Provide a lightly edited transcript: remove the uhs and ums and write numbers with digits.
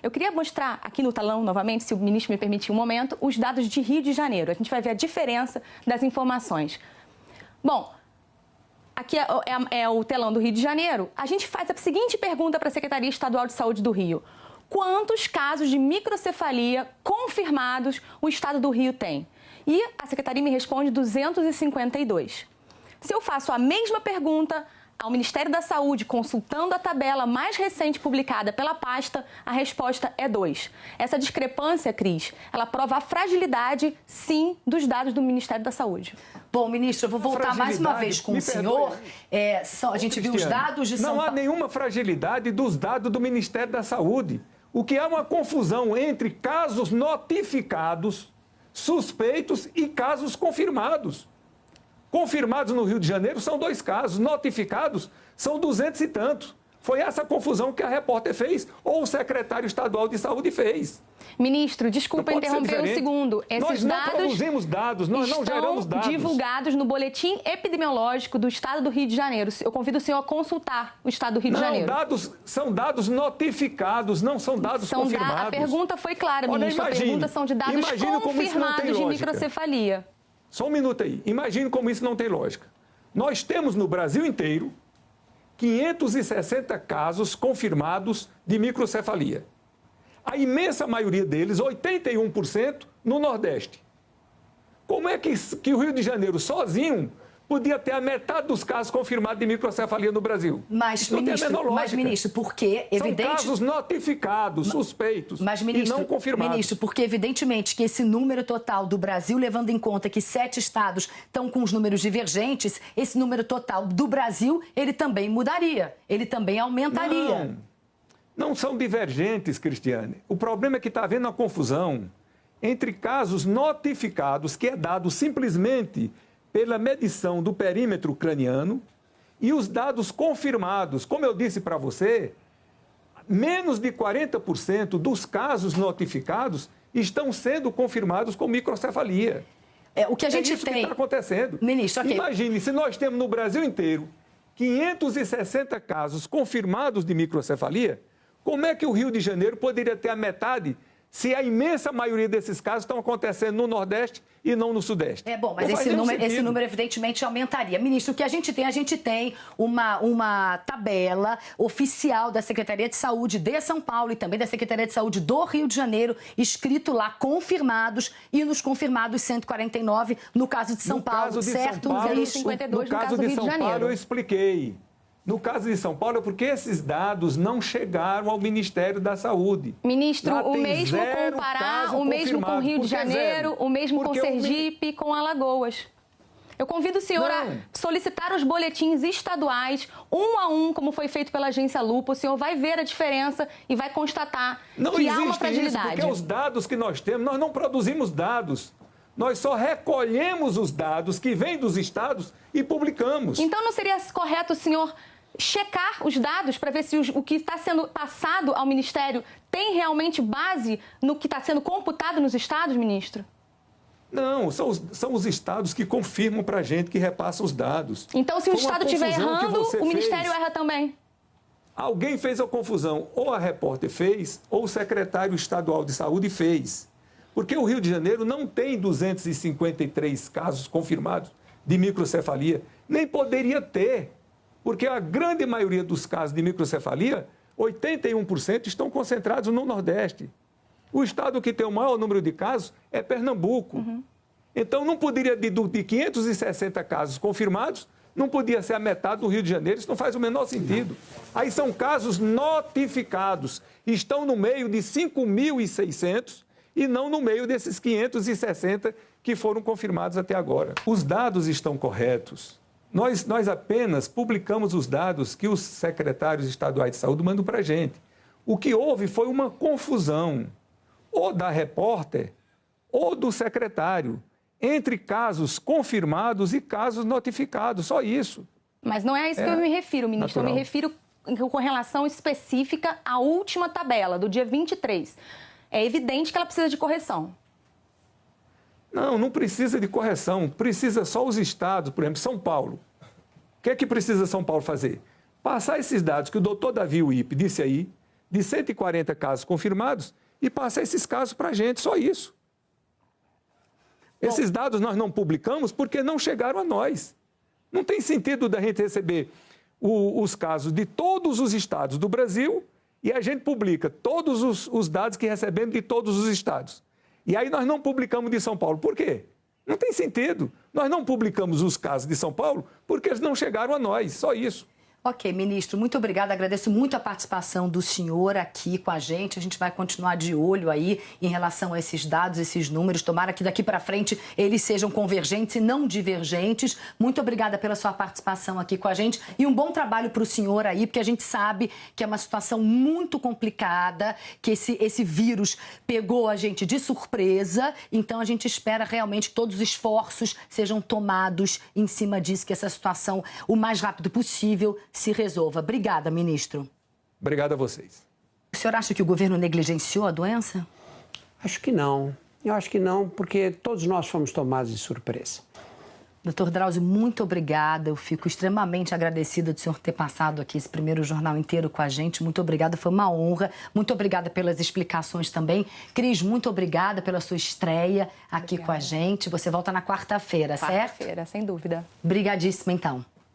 Eu queria mostrar aqui no telão, novamente, se o ministro me permitir um momento, os dados de Rio de Janeiro. A gente vai ver a diferença das informações. Bom, aqui é o telão do Rio de Janeiro. A gente faz a seguinte pergunta para a Secretaria Estadual de Saúde do Rio. Quantos casos de microcefalia confirmados o estado do Rio tem? E a Secretaria me responde 252. Se eu faço a mesma pergunta ao Ministério da Saúde, consultando a tabela mais recente publicada pela pasta, a resposta é 2. Essa discrepância, Cris, ela prova a fragilidade, sim, dos dados do Ministério da Saúde. Bom, ministro, eu vou voltar mais uma vez com o senhor. A gente viu os dados de São Paulo. Não há nenhuma fragilidade dos dados do Ministério da Saúde. O que há uma confusão entre casos notificados, suspeitos e casos confirmados. Confirmados no Rio de Janeiro são 2 casos, notificados são 200 e tantos. Foi essa confusão que a repórter fez, ou o secretário estadual de saúde fez. Ministro, desculpa interromper um segundo. Nós não produzimos dados, nós não geramos dados. Estão divulgados no boletim epidemiológico do estado do Rio de Janeiro. Eu convido o senhor a consultar o estado do Rio de Janeiro. São dados notificados, não são dados confirmados. A pergunta foi clara, ministro. A pergunta são de dados confirmados de microcefalia. Só um minuto aí. Imagine como isso não tem lógica. Nós temos no Brasil inteiro 560 casos confirmados de microcefalia. A imensa maioria deles, 81%, no Nordeste. Como é que o Rio de Janeiro sozinho podia ter a metade dos casos confirmados de microcefalia no Brasil? Mas, ministro, porque são casos notificados, suspeitos e não confirmados. Ministro, porque evidentemente que esse número total do Brasil, levando em conta que 7 estados estão com os números divergentes, esse número total do Brasil, ele também mudaria, ele também aumentaria. Não são divergentes, Cristiane. O problema é que está havendo uma confusão entre casos notificados, que é dado simplesmente pela medição do perímetro craniano, e os dados confirmados. Como eu disse para você, menos de 40% dos casos notificados estão sendo confirmados com microcefalia. O que a gente isso que está acontecendo. Ministro, okay. Imagine, se nós temos no Brasil inteiro 560 casos confirmados de microcefalia, como é que o Rio de Janeiro poderia ter a metade se a imensa maioria desses casos estão acontecendo no Nordeste e não no Sudeste? Bom, mas esse número evidentemente aumentaria. Ministro, o que a gente tem uma tabela oficial da Secretaria de Saúde de São Paulo e também da Secretaria de Saúde do Rio de Janeiro, escrito lá confirmados, e nos confirmados 149 no caso de São Paulo, certo? 252 no caso do Rio de Janeiro. No caso de São Paulo eu expliquei. No caso de São Paulo, é porque esses dados não chegaram ao Ministério da Saúde. Ministro, o mesmo com o Pará, o mesmo com o Rio de Janeiro, o mesmo com Sergipe, com Alagoas. Eu convido o senhor a solicitar os boletins estaduais, um a um, como foi feito pela agência Lupa. O senhor vai ver a diferença e vai constatar que há uma fragilidade. Isso, porque os dados que nós temos, nós não produzimos dados. Nós só recolhemos os dados que vêm dos estados e publicamos. Então não seria correto o senhor checar os dados para ver se o que está sendo passado ao Ministério tem realmente base no que está sendo computado nos estados, ministro? Não, são os estados que confirmam para a gente, que repassam os dados. Então, se o estado estiver errando, o Ministério erra também? Alguém fez a confusão, ou a repórter fez, ou o secretário estadual de saúde fez. Porque o Rio de Janeiro não tem 253 casos confirmados de microcefalia, nem poderia ter. Porque a grande maioria dos casos de microcefalia, 81% estão concentrados no Nordeste. O estado que tem o maior número de casos é Pernambuco. Então, não poderia, de 560 casos confirmados, não podia ser a metade do Rio de Janeiro. Isso não faz o menor sentido. Aí são casos notificados. Estão no meio de 5.600 e não no meio desses 560 que foram confirmados até agora. Os dados estão corretos. Nós apenas publicamos os dados que os secretários estaduais de saúde mandam para a gente. O que houve foi uma confusão, ou da repórter, ou do secretário, entre casos confirmados e casos notificados, só isso. Mas não é a isso que eu me refiro, ministro. Natural. Eu me refiro com relação específica à última tabela, do dia 23. É evidente que ela precisa de correção. Não precisa de correção. Precisa só os estados, por exemplo, São Paulo. O que é que precisa São Paulo fazer? Passar esses dados que o doutor Davi Uip disse aí, de 140 casos confirmados e passa esses casos para a gente, só isso. Esses dados nós não publicamos porque não chegaram a nós. Não tem sentido da gente receber os casos de todos os estados do Brasil e a gente publica todos os dados que recebemos de todos os estados. E aí nós não publicamos de São Paulo. Por quê? Não tem sentido. Nós não publicamos os casos de São Paulo porque eles não chegaram a nós, só isso. Ok, ministro, muito obrigada. Agradeço muito a participação do senhor aqui com a gente. A gente vai continuar de olho aí em relação a esses dados, esses números. Tomara que daqui para frente eles sejam convergentes e não divergentes. Muito obrigada pela sua participação aqui com a gente e um bom trabalho para o senhor aí, porque a gente sabe que é uma situação muito complicada, que esse vírus pegou a gente de surpresa. Então a gente espera realmente que todos os esforços sejam tomados em cima disso, que essa situação o mais rápido possível se resolva. Obrigada, ministro. Obrigado a vocês. O senhor acha que o governo negligenciou a doença? Acho que não. Eu acho que não, porque todos nós fomos tomados de surpresa. Doutor Drauzio, muito obrigada. Eu fico extremamente agradecida do senhor ter passado aqui esse primeiro jornal inteiro com a gente. Muito obrigada, foi uma honra. Muito obrigada pelas explicações também. Cris, muito obrigada pela sua estreia aqui com a gente. Você volta na quarta-feira, certo? Quarta-feira, sem dúvida. Obrigadíssima, então.